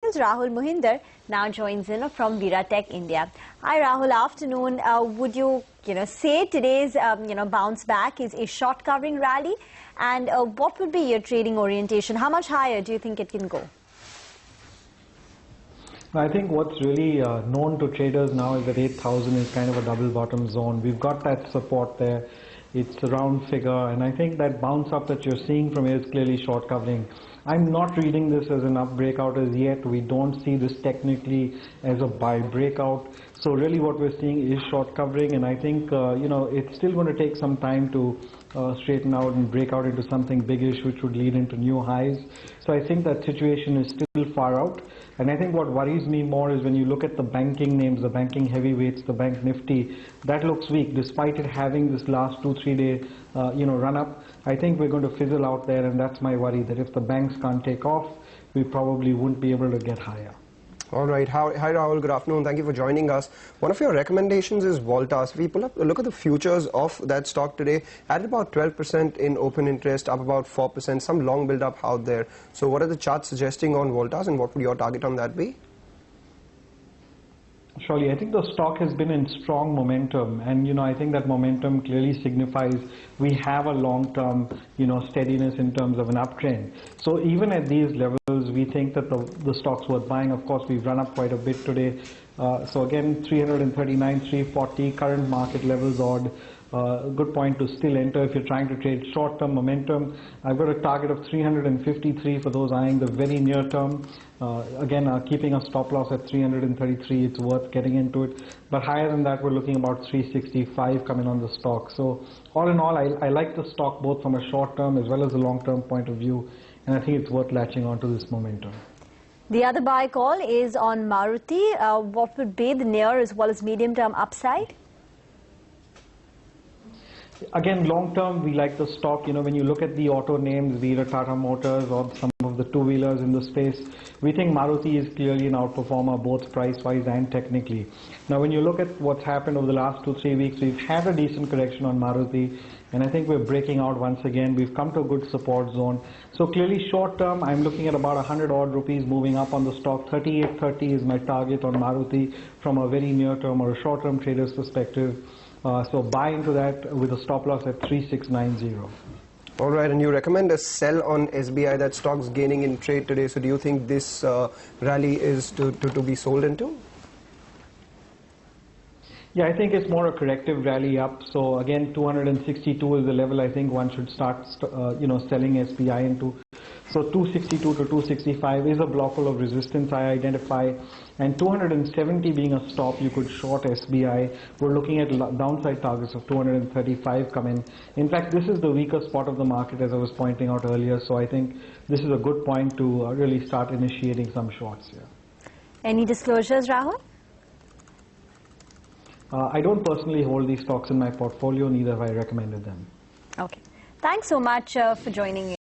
is Rahul Mohindar, now joins in from Tech India. Hi Rahul, afternoon. Would you say today's bounce back is a short covering rally, and what would be your trading orientation? How much higher do you think it can go? I think what's really known to traders now is that 8,000 is kind of a double bottom zone. We've got that support there. It's a round figure, and I think that bounce up that you're seeing from here is clearly short covering. I'm not reading this as an up breakout as yet. We don't see this technically as a buy breakout. So really what we're seeing is short covering, and I think it's still going to take some time to straighten out and break out into something biggish, which would lead into new highs. So I think that situation is still far out. And I think what worries me more is when you look at the banking names, the banking heavyweights, the bank nifty, that looks weak despite it having this last 2-3 day run up. I think we're going to fizzle out there, and that's my worry, that if the banks can't take off, we probably won't be able to get higher. All right. Hi Rahul, good afternoon. Thank you for joining us. One of your recommendations is Voltas. We look at the futures of that stock today, at about 12% in open interest, up about 4%, some long build up out there. So what are the charts suggesting on Voltas, and what would your target on that be? Surely, I think the stock has been in strong momentum, and I think that momentum clearly signifies we have a long-term steadiness in terms of an uptrend. So even at these levels, we think that the stock's worth buying. Of course, we've run up quite a bit today. So again, 339, 340 current market levels odd. Good point to still enter if you're trying to trade short-term momentum. I've got a target of 353 for those eyeing the very near term. Again, keeping a stop loss at 333, it's worth getting into it. But higher than that, we're looking about 365 coming on the stock. So all in all, I like the stock both from a short-term as well as a long-term point of view, and I think it's worth latching onto this momentum. The other buy call is on Maruti. What would be the near as well as medium-term upside? Again, long term, we like the stock. When you look at the auto names, be it Tata Motors or some of the two-wheelers in the space, we think Maruti is clearly an outperformer, both price-wise and technically. Now, when you look at what's happened over the last 2-3 weeks, we've had a decent correction on Maruti, and I think we're breaking out once again. We've come to a good support zone. So clearly, short term, I'm looking at about 100 odd rupees moving up on the stock. 38.30 is my target on Maruti from a very near-term or a short-term trader's perspective. So buy into that with a stop loss at 3690. All right, and you recommend a sell on SBI. That stock's gaining in trade today. So do you think this rally is to be sold into? Yeah, I think it's more a corrective rally up. So again, 262 is the level I think one should start selling SBI into. So 262 to 265 is a block full of resistance I identify, and 270 being a stop, you could short SBI. We're looking at downside targets of 235 coming. In fact, this is the weaker spot of the market, as I was pointing out earlier. So I think this is a good point to really start initiating some shorts here. Any disclosures, Rahul? I don't personally hold these stocks in my portfolio, neither have I recommended them. Okay. Thanks so much for joining me.